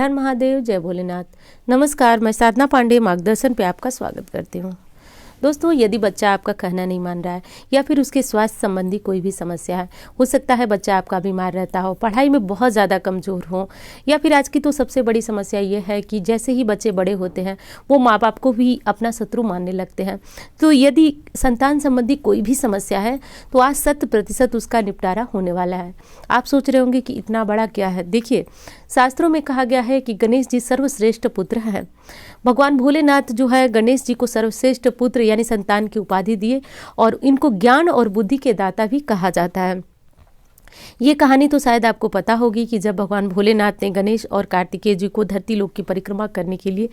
हर महादेव, जय भोलेनाथ। नमस्कार, मैं साधना पांडे मार्गदर्शन पे आपका स्वागत करती हूँ। दोस्तों, यदि बच्चा आपका कहना नहीं मान रहा है या फिर उसके स्वास्थ्य संबंधी कोई भी समस्या है, हो सकता है बच्चा आपका बीमार रहता हो, पढ़ाई में बहुत ज़्यादा कमज़ोर हो, या फिर आज की तो सबसे बड़ी समस्या ये है कि जैसे ही बच्चे बड़े होते हैं वो माँ बाप को भी अपना शत्रु मानने लगते हैं। तो यदि संतान संबंधी कोई भी समस्या है तो आज 100% उसका निपटारा होने वाला है। आप सोच रहे होंगे कि इतना बड़ा क्या है। देखिए, शास्त्रों में कहा गया है कि गणेश जी सर्वश्रेष्ठ पुत्र हैं। भगवान भोलेनाथ जो है गणेश जी को सर्वश्रेष्ठ पुत्र यानी संतान की उपाधि दिए और इनको ज्ञान और बुद्धि के दाता भी कहा जाता है। ये कहानी तो शायद आपको पता होगी कि जब भगवान भोलेनाथ ने गणेश और कार्तिकेय जी को धरती लोक की परिक्रमा करने के लिए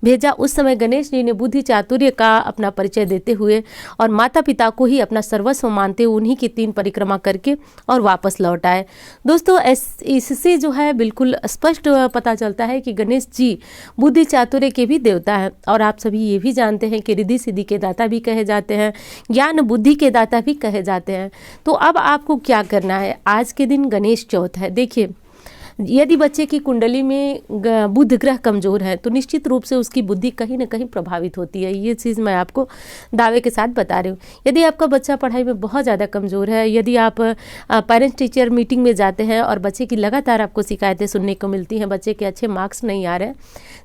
भेजा, उस समय गणेश जी ने बुद्धि चातुर्य का अपना परिचय देते हुए और माता पिता को ही अपना सर्वस्व मानते हुए उन्हीं की 3 परिक्रमा करके और वापस लौट आए। दोस्तों, इससे जो है बिल्कुल स्पष्ट पता चलता है कि गणेश जी बुद्धि चातुर्य के भी देवता हैं। और आप सभी ये भी जानते हैं कि रिद्धि सिद्धि के दाता भी कहे जाते हैं, ज्ञान बुद्धि के दाता भी कहे जाते हैं। तो अब आपको क्या करना है, आज के दिन गणेश चौथ है। देखिए, यदि बच्चे की कुंडली में बुध ग्रह कमजोर है तो निश्चित रूप से उसकी बुद्धि कहीं ना कहीं प्रभावित होती है। ये चीज़ मैं आपको दावे के साथ बता रही हूँ। यदि आपका बच्चा पढ़ाई में बहुत ज़्यादा कमज़ोर है, यदि आप पेरेंट्स टीचर मीटिंग में जाते हैं और बच्चे की लगातार आपको शिकायतें सुनने को मिलती हैं, बच्चे के अच्छे मार्क्स नहीं आ रहे हैं।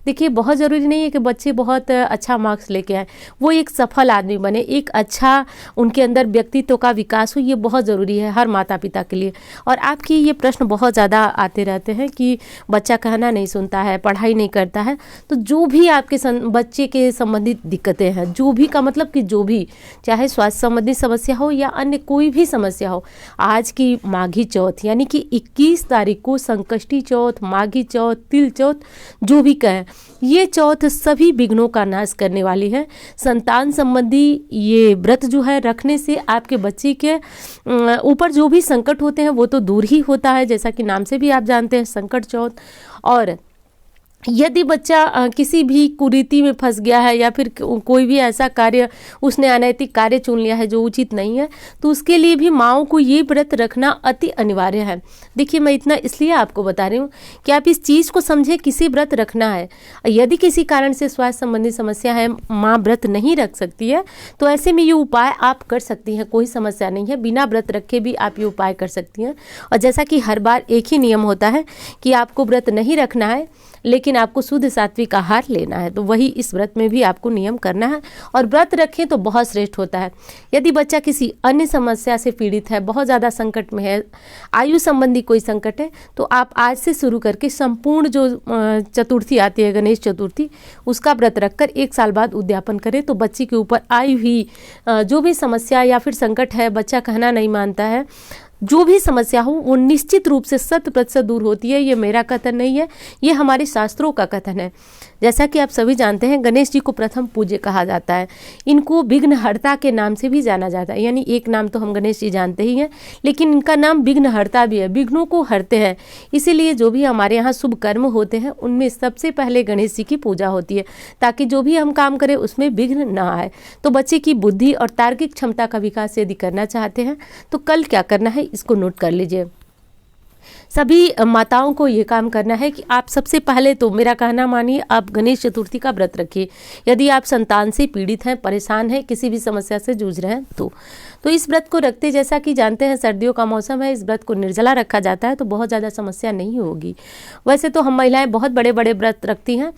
देखिए, बहुत ज़रूरी नहीं है कि बच्चे बहुत अच्छा मार्क्स लेके आए, वो एक सफल आदमी बने, एक अच्छा उनके अंदर व्यक्तित्व का विकास हो, ये बहुत ज़रूरी है हर माता पिता के लिए। और आपकी ये प्रश्न बहुत ज़्यादा आते रहते हैं कि बच्चा कहना नहीं सुनता है, पढ़ाई नहीं करता है। तो जो भी आपके बच्चे के संबंधित दिक्कतें हैं, जो भी का मतलब कि जो भी, चाहे स्वास्थ्य संबंधी समस्या हो या अन्य कोई भी समस्या हो, आज की माघी चौथ यानी कि 21 तारीख को संकष्टी चौथ, माघी चौथ, तिल चौथ, जो भी कहें, ये चौथ सभी विघ्नों का नाश करने वाली है। संतान संबंधी ये व्रत जो है रखने से आपके बच्चे के ऊपर जो भी संकट होते हैं वो तो दूर ही होता है, जैसा कि नाम से भी आप जानते हैं संकट चौथ। और यदि बच्चा किसी भी कुरीति में फंस गया है या फिर कोई भी ऐसा कार्य उसने अनैतिक कार्य चुन लिया है जो उचित नहीं है, तो उसके लिए भी माँओं को ये व्रत रखना अति अनिवार्य है। देखिए, मैं इतना इसलिए आपको बता रही हूँ कि आप इस चीज़ को समझे, किसी व्रत रखना है। यदि किसी कारण से स्वास्थ्य संबंधी समस्या है, माँ व्रत नहीं रख सकती है, तो ऐसे में ये उपाय आप कर सकती हैं, कोई समस्या नहीं है। बिना व्रत रखे भी आप ये उपाय कर सकती हैं। और जैसा कि हर बार एक ही नियम होता है कि आपको व्रत नहीं रखना है लेकिन आपको शुद्ध सात्विक आहार लेना है, तो वही इस व्रत में भी आपको नियम करना है। और व्रत रखें तो बहुत श्रेष्ठ होता है। यदि बच्चा किसी अन्य समस्या से पीड़ित है, बहुत ज़्यादा संकट में है, आयु संबंधी कोई संकट है, तो आप आज से शुरू करके संपूर्ण जो चतुर्थी आती है, गणेश चतुर्थी, उसका व्रत रखकर 1 साल बाद उद्यापन करें। तो बच्चे के ऊपर आई हुई जो भी समस्या या फिर संकट है, बच्चा कहना नहीं मानता है, जो भी समस्या हो, वो निश्चित रूप से 100% दूर होती है। ये मेरा कथन नहीं है, ये हमारे शास्त्रों का कथन है। जैसा कि आप सभी जानते हैं, गणेश जी को प्रथम पूज्य कहा जाता है। इनको विघ्नहर्ता के नाम से भी जाना जाता है, यानी एक नाम तो हम गणेश जी जानते ही हैं, लेकिन इनका नाम विघ्नहर्ता भी है, विघ्नों को हरते हैं। इसीलिए जो भी हमारे यहाँ शुभ कर्म होते हैं उनमें सबसे पहले गणेश जी की पूजा होती है, ताकि जो भी हम काम करें उसमें विघ्न ना आए। तो बच्चे की बुद्धि और तार्किक क्षमता का विकास यदि करना चाहते हैं तो कल क्या करना है, इसको नोट कर लीजिए। सभी माताओं को ये काम करना है कि आप सबसे पहले तो मेरा कहना मानिए, आप गणेश चतुर्थी का व्रत रखिए। यदि आप संतान से पीड़ित हैं, परेशान हैं, किसी भी समस्या से जूझ रहे हैं तो इस व्रत को रखते, जैसा कि जानते हैं सर्दियों का मौसम है, इस व्रत को निर्जला रखा जाता है तो बहुत ज़्यादा समस्या नहीं होगी। वैसे तो हम महिलाएं बहुत बड़े बड़े व्रत रखती हैं,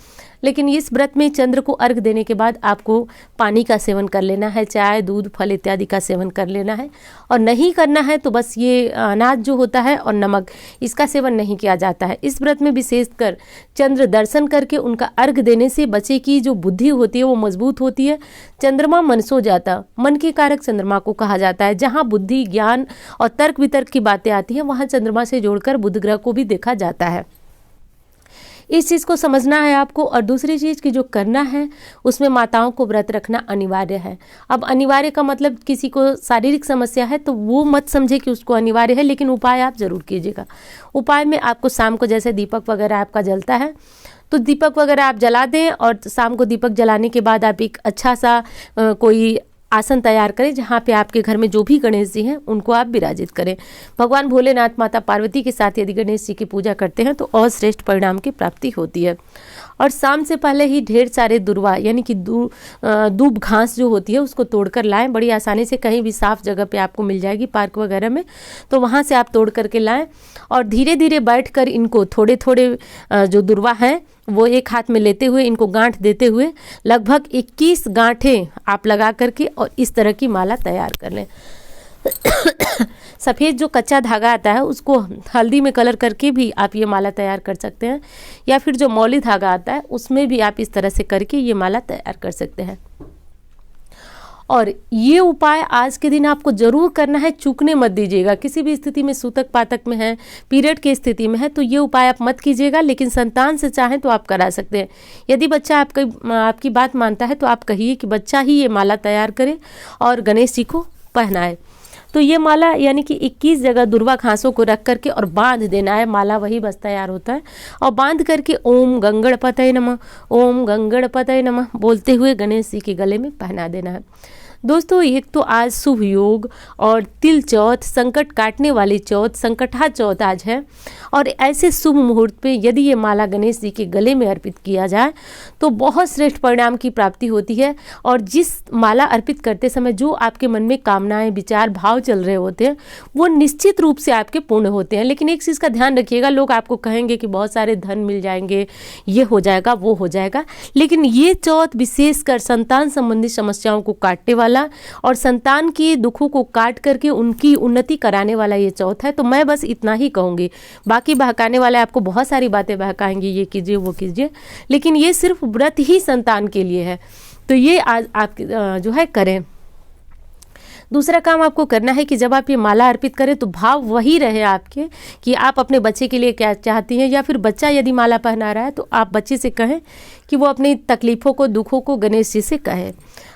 लेकिन इस व्रत में चंद्र को अर्घ देने के बाद आपको पानी का सेवन कर लेना है, चाय, दूध, फल इत्यादि का सेवन कर लेना है। और नहीं करना है तो बस ये अनाज जो होता है और नमक, इसका सेवन नहीं किया जाता है। इस व्रत में विशेषकर चंद्र दर्शन करके उनका अर्घ देने से बच्चे की जो बुद्धि होती है वो मजबूत होती है। चंद्रमा मनसो जाता, मन के कारक चंद्रमा को कहा जाता है। जहाँ बुद्धि, ज्ञान और तर्क वितर्क की बातें आती हैं वहाँ चंद्रमा से जोड़कर बुध ग्रह को भी देखा जाता है। इस चीज़ को समझना है आपको। और दूसरी चीज़ की जो करना है उसमें माताओं को व्रत रखना अनिवार्य है। अब अनिवार्य का मतलब किसी को शारीरिक समस्या है तो वो मत समझे कि उसको अनिवार्य है, लेकिन उपाय आप जरूर कीजिएगा। उपाय में आपको शाम को जैसे दीपक वगैरह आपका जलता है तो दीपक वगैरह आप जला दें और शाम को दीपक जलाने के बाद आप एक अच्छा सा कोई आसन तैयार करें जहाँ पे आपके घर में जो भी गणेश जी हैं उनको आप विराजित करें। भगवान भोलेनाथ, माता पार्वती के साथ यदि गणेश जी की पूजा करते हैं तो और श्रेष्ठ परिणाम की प्राप्ति होती है। और शाम से पहले ही ढेर सारे दुर्वा यानी कि दूब घास जो होती है उसको तोड़कर लाएं। बड़ी आसानी से कहीं भी साफ जगह पे आपको मिल जाएगी, पार्क वगैरह में, तो वहाँ से आप तोड़ करके लाएं। और धीरे धीरे बैठकर इनको थोड़े थोड़े जो दुर्वा हैं वो एक हाथ में लेते हुए इनको गांठ देते हुए लगभग 21 गांठें आप लगा करके और इस तरह की माला तैयार कर लें। सफ़ेद जो कच्चा धागा आता है उसको हल्दी में कलर करके भी आप ये माला तैयार कर सकते हैं, या फिर जो मौली धागा आता है उसमें भी आप इस तरह से करके ये माला तैयार कर सकते हैं। और ये उपाय आज के दिन आपको जरूर करना है, चूकने मत दीजिएगा। किसी भी स्थिति में सूतक पातक में है, पीरियड की स्थिति में है, तो ये उपाय आप मत कीजिएगा। लेकिन संतान से चाहें तो आप करा सकते हैं। यदि बच्चा आपकी बात मानता है तो आप कहिए कि बच्चा ही ये माला तैयार करे और गणेश जी को पहनाए। तो ये माला यानी कि 21 जगह दुर्वा घासों को रख करके और बांध देना है। माला वही बस तैयार होता है। और बांध करके ओम गंगणपतये नमः, ओम गंगणपतये नमः बोलते हुए गणेश जी के गले में पहना देना है। दोस्तों, एक तो आज शुभ योग और तिल चौथ, संकट काटने वाली चौथ, संकटहा चौथ आज है। और ऐसे शुभ मुहूर्त पे यदि ये माला गणेश जी के गले में अर्पित किया जाए तो बहुत श्रेष्ठ परिणाम की प्राप्ति होती है। और जिस माला अर्पित करते समय जो आपके मन में कामनाएं, विचार, भाव चल रहे होते हैं वो निश्चित रूप से आपके पूर्ण होते हैं। लेकिन एक चीज़ का ध्यान रखिएगा, लोग आपको कहेंगे कि बहुत सारे धन मिल जाएंगे, ये हो जाएगा, वो हो जाएगा, लेकिन ये चौथ विशेषकर संतान संबंधी समस्याओं को काटने वाला और संतान के दुखों को काट करके उनकी उन्नति कराने वाला ये चौथ है। तो मैं बस इतना ही कहूँगी। बाकी बहकाने वाले आपको बहुत सारी बातें बहकाएंगे, ये कीजिए, वो कीजिए, लेकिन ये सिर्फ व्रत ही संतान के लिए है। तो ये आज आप जो है करें। दूसरा काम आपको करना है कि जब आप ये माला अर्पित करें तो भाव वही रहे आपके कि आप अपने बच्चे के लिए क्या चाहती हैं, या फिर बच्चा यदि माला पहना रहा है तो आप बच्चे से कहें कि वो अपनी तकलीफ़ों को, दुखों को गणेश जी से कहे।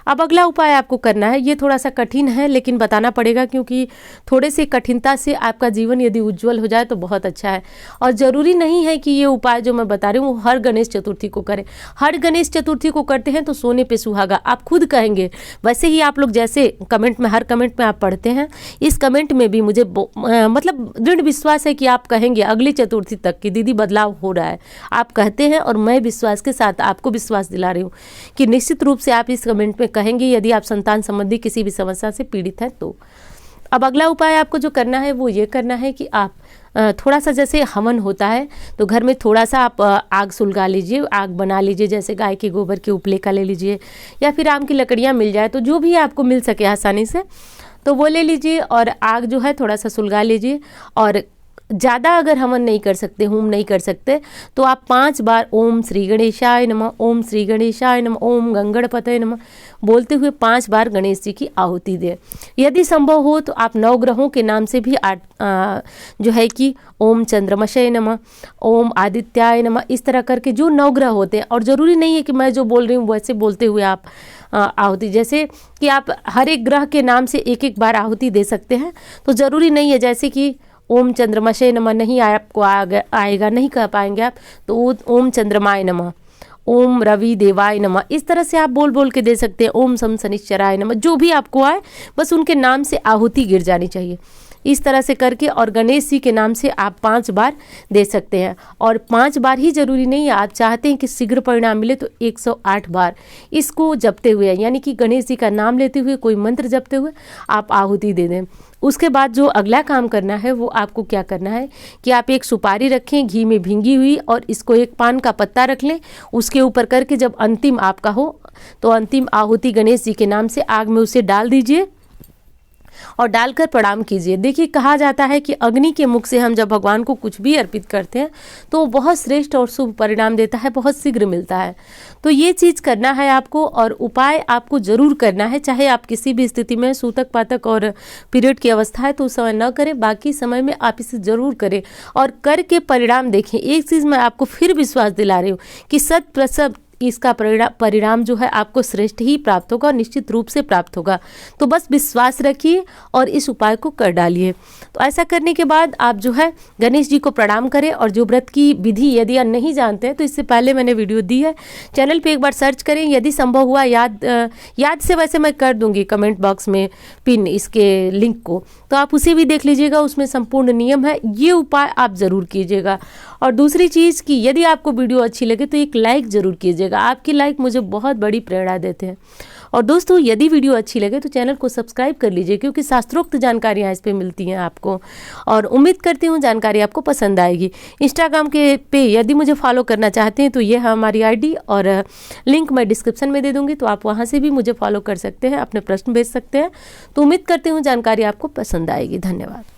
अब अगला उपाय आपको करना है, ये थोड़ा सा कठिन है लेकिन बताना पड़ेगा, क्योंकि थोड़े से कठिनता से आपका जीवन यदि उज्जवल हो जाए तो बहुत अच्छा है। और ज़रूरी नहीं है कि ये उपाय जो मैं बता रही हूँ वो हर गणेश चतुर्थी को करें। हर गणेश चतुर्थी को करते हैं तो सोने पे सुहागा, आप खुद कहेंगे। वैसे ही आप लोग जैसे कमेंट में, हर कमेंट में आप पढ़ते हैं, इस कमेंट में भी मुझे मतलब दृढ़ विश्वास है कि आप कहेंगे अगली चतुर्थी तक कि दीदी बदलाव हो रहा है। आप कहते हैं और मैं विश्वास के साथ आपको विश्वास दिला रही हूँ कि निश्चित रूप से आप इस कमेंट में कहेंगे यदि आप संतान संबंधी किसी भी समस्या से पीड़ित हैं तो। अब अगला उपाय आपको जो करना है वो ये करना है कि आप थोड़ा सा, जैसे हवन होता है तो घर में थोड़ा सा आप आग सुलगा लीजिए, आग बना लीजिए, जैसे गाय के गोबर के उपले का ले लीजिए, या फिर आम की लकड़ियाँ मिल जाए तो जो भी आपको मिल सके आसानी से तो वो ले लीजिए और आग जो है थोड़ा सा सुलगा लीजिए। और ज़्यादा अगर हवन नहीं कर सकते, होम नहीं कर सकते, तो आप 5 बार ओम श्री गणेशाय नमः, ओम श्री गणेशाय नमः, ओम गंगणपतये नमः बोलते हुए 5 बार गणेश जी की आहुति दें। यदि संभव हो तो आप नवग्रहों के नाम से भी जो है कि ओम चंद्रमशय नमः, ओम आदित्याय नमः, इस तरह करके जो नवग्रह होते हैं। और ज़रूरी नहीं है कि मैं जो बोल रही हूँ वैसे बोलते हुए आप आहुति, जैसे कि आप हर एक ग्रह के नाम से एक एक बार आहुति दे सकते हैं, तो ज़रूरी नहीं है। जैसे कि ओम चंद्रमशय नमः नहीं आपको आएगा, नहीं कह पाएंगे आप, तो ओम चंद्रमाय नमः, ओम रवि देवाय नमः, इस तरह से आप बोल बोल के दे सकते हैं। ओम सम शनिश्चराय नमः, जो भी आपको आए बस उनके नाम से आहुति गिर जानी चाहिए। इस तरह से करके और गणेश जी के नाम से आप 5 बार दे सकते हैं। और 5 बार ही जरूरी नहीं है, आप चाहते हैं कि शीघ्र परिणाम मिले तो 108 बार इसको जपते हुए, यानी कि गणेश जी का नाम लेते हुए, कोई मंत्र जपते हुए आप आहुति दे दें। उसके बाद जो अगला काम करना है वो आपको क्या करना है कि आप एक सुपारी रखें घी में भींगी हुई, और इसको एक पान का पत्ता रख लें, उसके ऊपर करके जब अंतिम आपका हो तो अंतिम आहुति गणेश जी के नाम से आग में उसे डाल दीजिए और डालकर प्रणाम कीजिए। देखिए, कहा जाता है कि अग्नि के मुख से हम जब भगवान को कुछ भी अर्पित करते हैं तो बहुत श्रेष्ठ और शुभ परिणाम देता है, बहुत शीघ्र मिलता है। तो ये चीज़ करना है आपको, और उपाय आपको जरूर करना है, चाहे आप किसी भी स्थिति में, सूतक पातक और पीरियड की अवस्था है तो उस समय न करें, बाकी समय में आप इसे जरूर करें और करके परिणाम देखें। एक चीज़ मैं आपको फिर विश्वास दिला रही हूँ कि 100% इसका परिणाम जो है आपको श्रेष्ठ ही प्राप्त होगा और निश्चित रूप से प्राप्त होगा। तो बस विश्वास रखिए और इस उपाय को कर डालिए। तो ऐसा करने के बाद आप जो है गणेश जी को प्रणाम करें, और जो व्रत की विधि यदि आप नहीं जानते हैं तो इससे पहले मैंने वीडियो दी है, चैनल पे एक बार सर्च करें। यदि संभव हुआ याद से वैसे मैं कर दूंगी कमेंट बॉक्स में पिन इसके लिंक को, तो आप उसे भी देख लीजिएगा, उसमें संपूर्ण नियम है। ये उपाय आप ज़रूर कीजिएगा। और दूसरी चीज़ कि यदि आपको वीडियो अच्छी लगे तो एक लाइक ज़रूर कीजिएगा, आपकी लाइक मुझे बहुत बड़ी प्रेरणा देते हैं। और दोस्तों यदि वीडियो अच्छी लगे तो चैनल को सब्सक्राइब कर लीजिए, क्योंकि शास्त्रोक्त जानकारियाँ इस पे मिलती हैं आपको, और उम्मीद करती हूँ जानकारी आपको पसंद आएगी। इंस्टाग्राम के पे यदि मुझे फॉलो करना चाहते हैं तो ये है हमारी आईडी, और लिंक मैं डिस्क्रिप्शन में दे दूँगी, तो आप वहाँ से भी मुझे फॉलो कर सकते हैं, अपने प्रश्न भेज सकते हैं। तो उम्मीद करती हूँ जानकारी आपको पसंद आएगी। धन्यवाद।